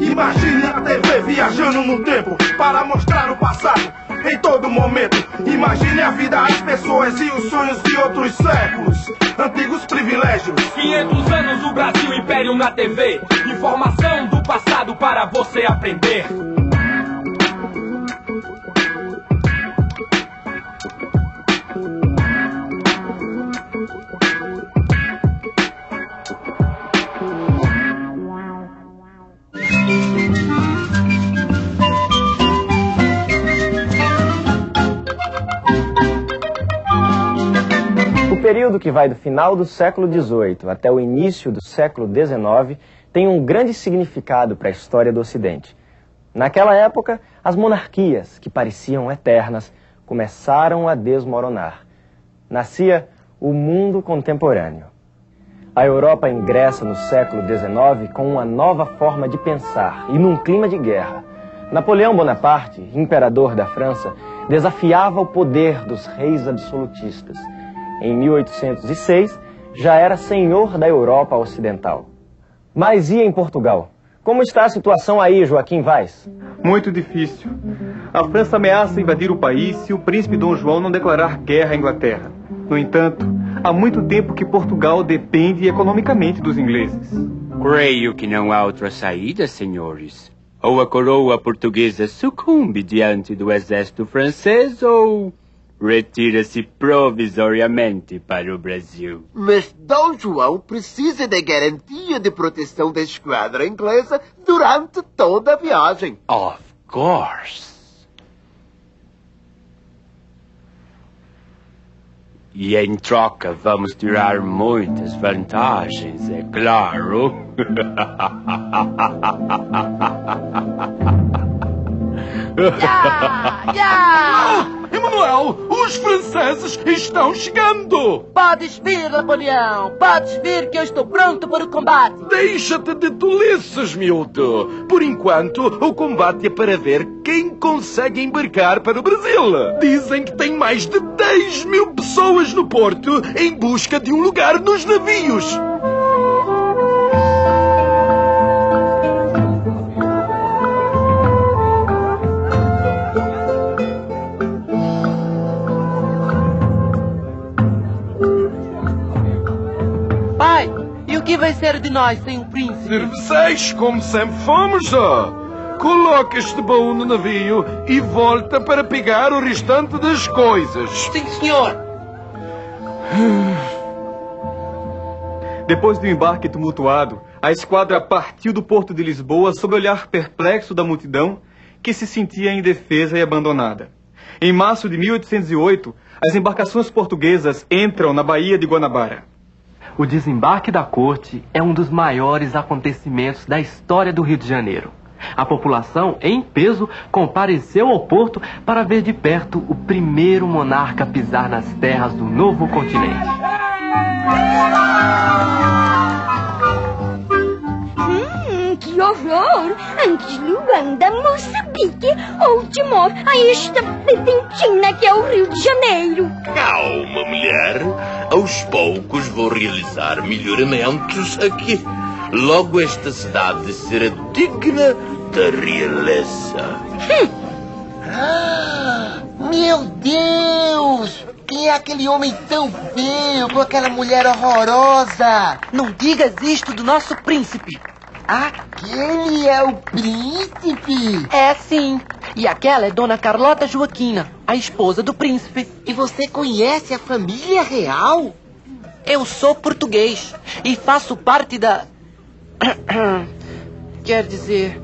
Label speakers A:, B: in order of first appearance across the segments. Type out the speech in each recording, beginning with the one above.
A: Imagine a TV viajando no tempo para mostrar o passado em todo momento. Imagine a vida, as pessoas e os sonhos de outros séculos. Antigos privilégios.
B: 500 anos o Brasil Império na TV. Informação do passado para você aprender.
C: O período que vai do final do século XVIII até o início do século XIX tem um grande significado para a história do Ocidente. Naquela época, as monarquias, que pareciam eternas, começaram a desmoronar. Nascia o mundo contemporâneo. A Europa ingressa no século XIX com uma nova forma de pensar e num clima de guerra. Napoleão Bonaparte, imperador da França, desafiava o poder dos reis absolutistas. Em 1806, já era senhor da Europa Ocidental. Mas e em Portugal? Como está a situação aí, Joaquim Vaz?
D: Muito difícil. A França ameaça invadir o país se o príncipe Dom João não declarar guerra à Inglaterra. No entanto, há muito tempo que Portugal depende economicamente dos ingleses.
E: Creio que não há outra saída, senhores. Ou a coroa portuguesa sucumbe diante do exército francês, ou retira-se provisoriamente para o Brasil.
F: Mas Dom João precisa da garantia de proteção da esquadra inglesa durante toda a viagem.
E: Of course. E em troca vamos tirar muitas vantagens, é claro.
A: Emanuel, os franceses estão chegando!
G: Podes vir, Napoleão! Podes vir que eu estou pronto para o combate!
A: Deixa-te de tolices, miúdo! Por enquanto, o combate é para ver quem consegue embarcar para o Brasil. Dizem que tem mais de 10.000 pessoas no porto em busca de um lugar nos navios.
G: Pai, e o que vai ser de nós sem o príncipe?
A: Serviçais, como sempre fomos, ó. Coloca este baú no navio e volta para pegar o restante das coisas.
G: Sim, senhor!
D: Depois do embarque tumultuado, a esquadra partiu do porto de Lisboa sob o olhar perplexo da multidão que se sentia indefesa e abandonada. Em março de 1808, as embarcações portuguesas entram na Baía de Guanabara.
H: O desembarque da corte é um dos maiores acontecimentos da história do Rio de Janeiro. A população, em peso, compareceu ao porto para ver de perto o primeiro monarca a pisar nas terras do novo continente.
I: Que horror! Antes Luanda, Moçambique ou Timor, a esta pedentina que é o Rio de Janeiro.
J: Calma, mulher. Aos poucos vou realizar melhoramentos aqui. Logo esta cidade será digna da realeza.
F: Meu Deus! Quem é aquele homem tão feio com aquela mulher horrorosa?
G: Não digas isto do nosso príncipe!
F: Aquele é o príncipe?
G: É sim. E aquela é Dona Carlota Joaquina, a esposa do príncipe.
F: E você conhece a família real?
G: Eu sou português e faço parte da... Quer dizer,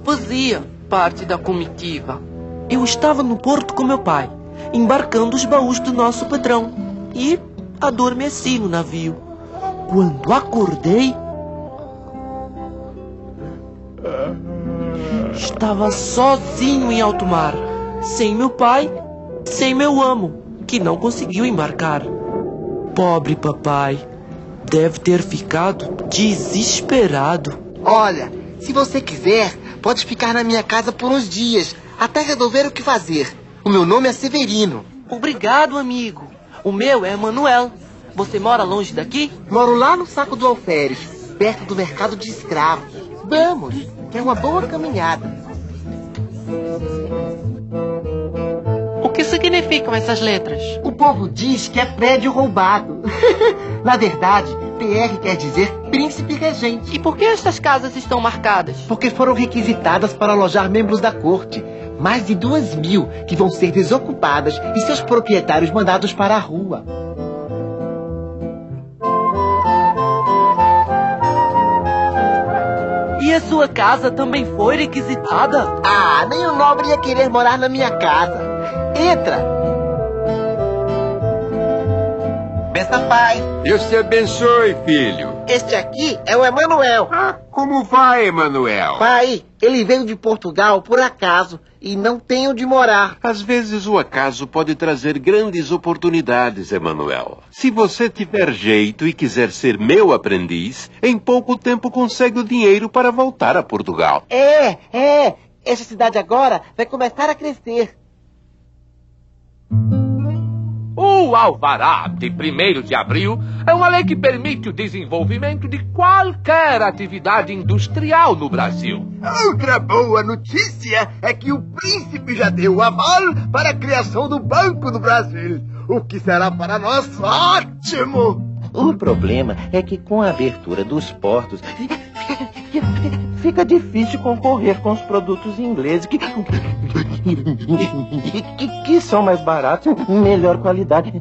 G: fazia parte da comitiva. Eu estava no porto com meu pai, embarcando os baús do nosso patrão, e adormeci no navio. Quando acordei, estava sozinho em alto mar, sem meu pai, sem meu amo, que não conseguiu embarcar. Pobre papai, deve ter ficado desesperado.
F: Olha, se você quiser, pode ficar na minha casa por uns dias, até resolver o que fazer. O meu nome é Severino.
G: Obrigado, amigo. O meu é Manuel. Você mora longe daqui?
F: Moro lá no Saco do Alferes, perto do mercado de escravos. Vamos, que é uma boa caminhada.
G: O que significam essas letras?
F: O povo diz que é prédio roubado. Na verdade, PR quer dizer príncipe regente.
G: E por que essas casas estão marcadas?
F: Porque foram requisitadas para alojar membros da corte. Mais de 2.000 que vão ser desocupadas e seus proprietários mandados para a rua.
G: E a sua casa também foi requisitada?
F: Ah, nenhum nobre ia querer morar na minha casa. Entra! Benção, pai.
K: Deus te abençoe, filho.
F: Este aqui é o Emanuel.
K: Como vai, Emanuel?
F: Pai, ele veio de Portugal por acaso e não tem onde morar.
K: Às vezes o acaso pode trazer grandes oportunidades, Emanuel. Se você tiver jeito e quiser ser meu aprendiz, em pouco tempo consegue o dinheiro para voltar a Portugal.
F: É. Essa cidade agora vai começar a crescer.
A: O Alvará de 1º de abril é uma lei que permite o desenvolvimento de qualquer atividade industrial no Brasil.
L: Outra boa notícia é que o príncipe já deu o aval para a criação do Banco do Brasil, o que será para nós ótimo.
F: O problema é que com a abertura dos portos fica difícil concorrer com os produtos ingleses que são mais baratos e melhor qualidade.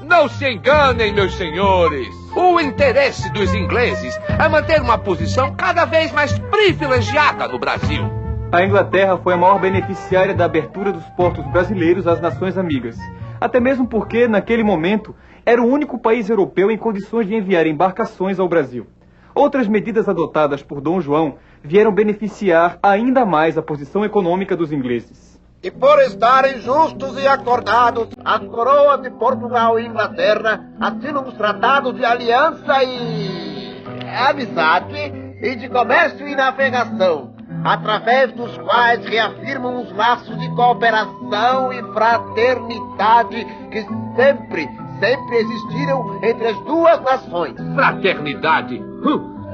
A: Não se enganem, meus senhores. O interesse dos ingleses é manter uma posição cada vez mais privilegiada no Brasil.
D: A Inglaterra foi a maior beneficiária da abertura dos portos brasileiros às nações amigas. Até mesmo porque, naquele momento, era o único país europeu em condições de enviar embarcações ao Brasil. Outras medidas adotadas por Dom João vieram beneficiar ainda mais a posição econômica dos ingleses.
L: E por estarem justos e acordados, a coroa de Portugal e Inglaterra assinam os tratados de aliança e amizade e de comércio e navegação, através dos quais reafirmam os laços de cooperação e fraternidade que sempre existiram entre as duas nações.
A: Fraternidade?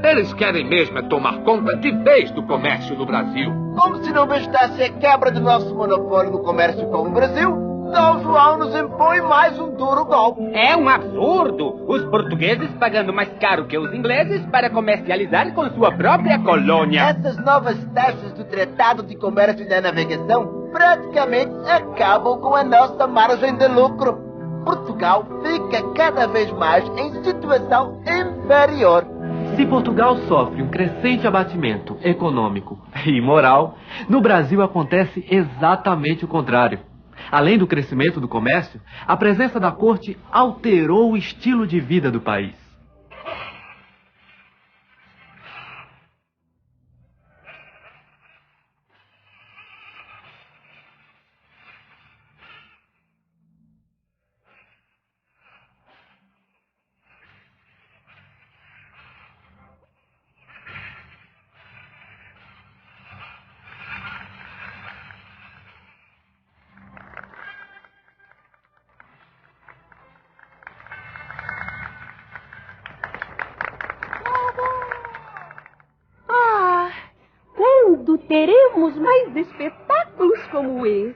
A: Eles querem mesmo é tomar conta de vez do comércio no Brasil.
L: Como se não bastasse a quebra do nosso monopólio no comércio com o Brasil, Dom João nos impõe mais um duro golpe.
M: É um absurdo! Os portugueses pagando mais caro que os ingleses para comercializar com sua própria colônia.
L: Essas novas taxas do Tratado de Comércio e da Navegação praticamente acabam com a nossa margem de lucro. Portugal fica cada vez mais em situação inferior.
H: Se Portugal sofre um crescente abatimento econômico e moral, no Brasil acontece exatamente o contrário. Além do crescimento do comércio, a presença da corte alterou o estilo de vida do país.
I: Teremos mais espetáculos como esse.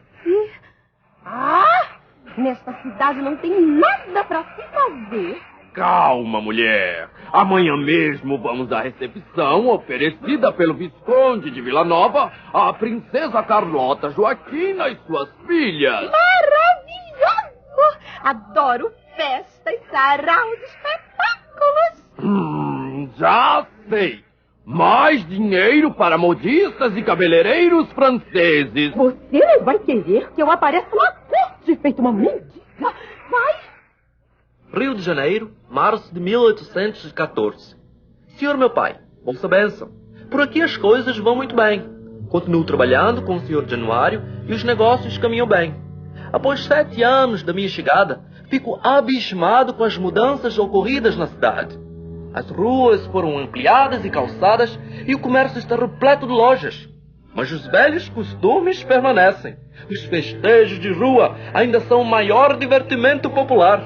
I: Nesta cidade não tem nada para se fazer.
A: Calma, mulher. Amanhã mesmo vamos à recepção oferecida pelo Visconde de Vila Nova à Princesa Carlota Joaquina e suas filhas.
I: Maravilhoso! Adoro festas, saraus, espetáculos.
A: Já sei. Mais dinheiro para modistas e cabeleireiros franceses.
I: Você não vai querer que eu apareça na corte feito uma mendiga. Vai!
G: Rio de Janeiro, março de 1814. Senhor meu pai, vossa bênção. Por aqui as coisas vão muito bem. Continuo trabalhando com o Sr. Januário e os negócios caminham bem. Após 7 anos da minha chegada, fico abismado com as mudanças ocorridas na cidade. As ruas foram ampliadas e calçadas e o comércio está repleto de lojas. Mas os velhos costumes permanecem. Os festejos de rua ainda são o maior divertimento popular.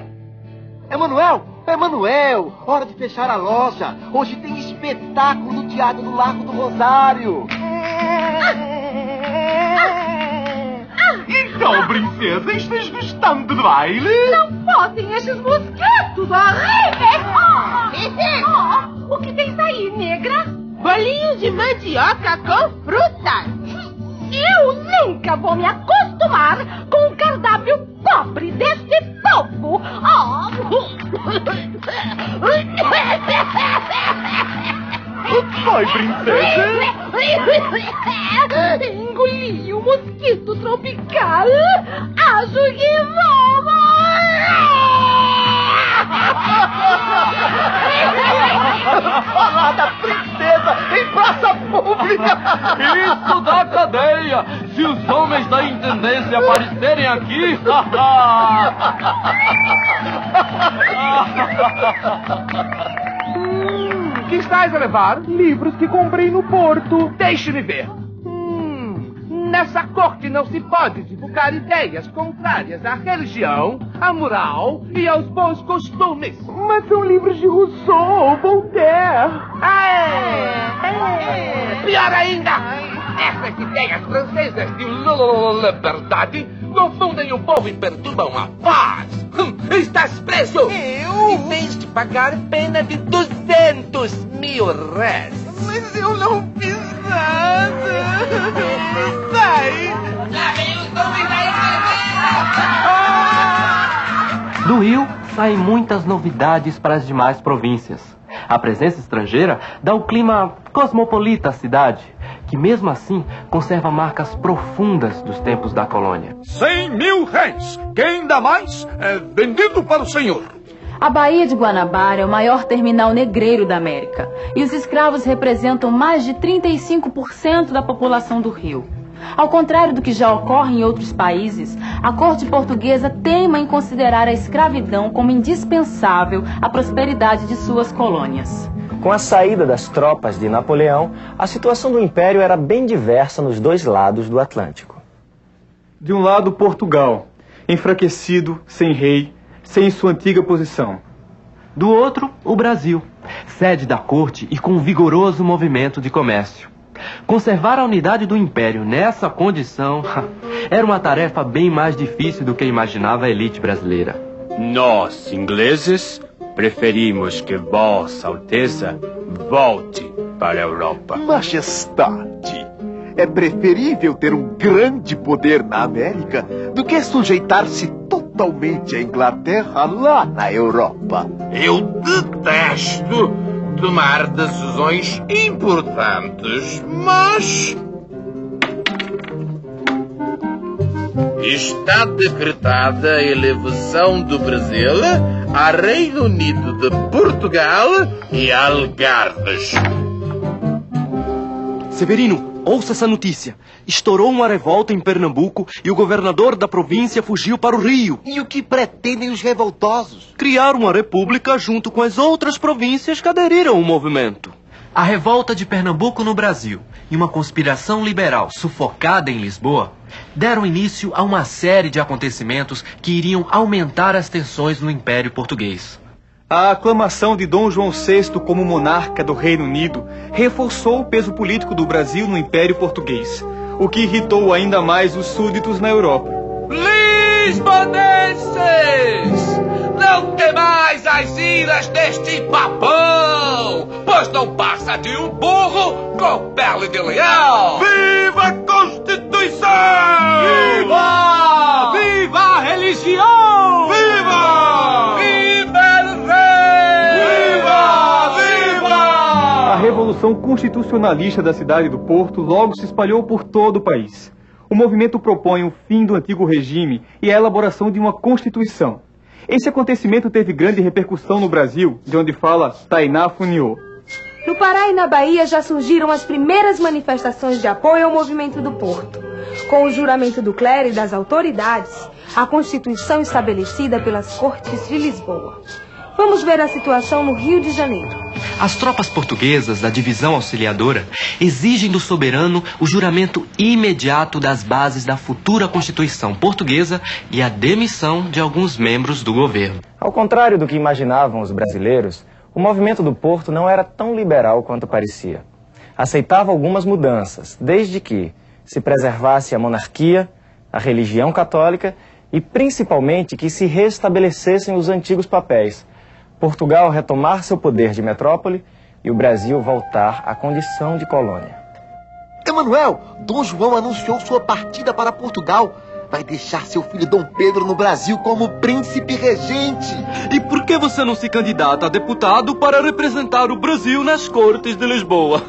F: Emanuel, Emanuel, hora de fechar a loja. Hoje tem espetáculo no Teatro do Largo do Rosário.
N: Então, princesa, estás gostando do baile?
O: Não podem esses mosquitos! O que tens aí, negra? Bolinhos de mandioca com frutas. Eu nunca vou me acostumar com o cardápio pobre deste povo.
N: O que foi, princesa?
O: Engoli o mosquito tropical. Acho que vou
N: Falar da princesa em praça pública!
H: Isso da cadeia! Se os homens da intendência aparecerem aqui...
A: Que estás a levar? Livros que comprei no porto. Deixe-me ver. Nessa corte não se pode divulgar ideias contrárias à religião, à moral e aos bons costumes. Mas são livros de Rousseau, Voltaire. Pior ainda! Essas ideias francesas de liberdade confundem o povo e perturbam a paz. Estás preso! Eu? E tens de pagar pena de 200 mil réis. Mas eu não fiz nada. Sai! Lá vem os homens da igreja!
H: Do Rio saem muitas novidades para as demais províncias. A presença estrangeira dá o clima cosmopolita à cidade, que mesmo assim conserva marcas profundas dos tempos da colônia.
A: 100 mil réis! Quem dá mais é vendido para o senhor.
P: A Baía de Guanabara é o maior terminal negreiro da América e os escravos representam mais de 35% da população do Rio. Ao contrário do que já ocorre em outros países, a corte portuguesa teima em considerar a escravidão como indispensável à prosperidade de suas colônias.
C: Com a saída das tropas de Napoleão, a situação do Império era bem diversa nos dois lados do Atlântico.
D: De um lado, Portugal, enfraquecido, sem rei, sem sua antiga posição.
H: Do outro, o Brasil, sede da corte e com um vigoroso movimento de comércio. Conservar a unidade do Império nessa condição era uma tarefa bem mais difícil do que imaginava a elite brasileira.
E: Nós, ingleses, preferimos que Vossa Alteza volte para a Europa.
Q: Majestade, é preferível ter um grande poder na América do que sujeitar-se totalmente à Inglaterra lá na Europa.
J: Eu detesto tomar decisões importantes, mas está decretada a elevação do Brasil a Reino Unido de Portugal e Algarves.
H: Severino, ouça essa notícia. Estourou uma revolta em Pernambuco e o governador da província fugiu para o Rio.
F: E o que pretendem os revoltosos?
H: Criar uma república junto com as outras províncias que aderiram ao movimento. A revolta de Pernambuco no Brasil e uma conspiração liberal sufocada em Lisboa deram início a uma série de acontecimentos que iriam aumentar as tensões no Império Português.
D: A aclamação de Dom João VI como monarca do Reino Unido reforçou o peso político do Brasil no Império Português, o que irritou ainda mais os súditos na Europa.
A: Lisbonenses! Não temais as iras deste papão, pois não passa de um burro com pele de leão! Viva a Constituição! Viva! Viva a religião! Viva! Viva o rei! Viva! Viva!
D: A Revolução Constitucionalista da cidade do Porto logo se espalhou por todo o país. O movimento propõe o fim do antigo regime e a elaboração de uma Constituição. Esse acontecimento teve grande repercussão no Brasil, de onde fala Tainá Funiô.
R: No Pará e na Bahia já surgiram as primeiras manifestações de apoio ao movimento do Porto. Com o juramento do clero e das autoridades, a Constituição estabelecida pelas Cortes de Lisboa. Vamos ver a situação no Rio de Janeiro.
H: As tropas portuguesas da divisão auxiliadora exigem do soberano o juramento imediato das bases da futura Constituição portuguesa e a demissão de alguns membros do governo.
C: Ao contrário do que imaginavam os brasileiros, o movimento do Porto não era tão liberal quanto parecia. Aceitava algumas mudanças, desde que se preservasse a monarquia, a religião católica e principalmente que se restabelecessem os antigos papéis. Portugal retomar seu poder de metrópole e o Brasil voltar à condição de colônia.
F: Emanuel, Dom João anunciou sua partida para Portugal. Vai deixar seu filho Dom Pedro no Brasil como príncipe regente.
H: E por que você não se candidata a deputado para representar o Brasil nas Cortes de Lisboa?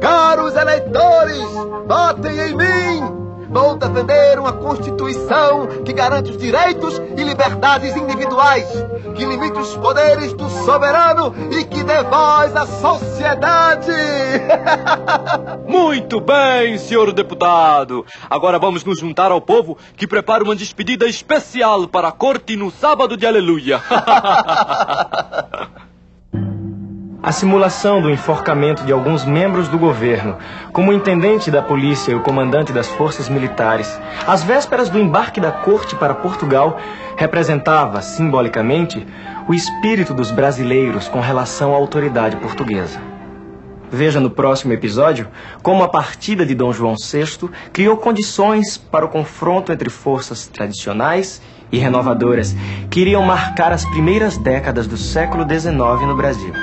F: Caros eleitores, votem em mim! Vou defender uma Constituição que garante os direitos e liberdades individuais, que limite os poderes do soberano e que dê voz à sociedade.
H: Muito bem, senhor deputado. Agora vamos nos juntar ao povo que prepara uma despedida especial para a corte no sábado de Aleluia.
C: A simulação do enforcamento de alguns membros do governo, como o intendente da polícia e o comandante das forças militares, às vésperas do embarque da corte para Portugal, representava, simbolicamente, o espírito dos brasileiros com relação à autoridade portuguesa. Veja no próximo episódio como a partida de Dom João VI criou condições para o confronto entre forças tradicionais e renovadoras que iriam marcar as primeiras décadas do século XIX no Brasil.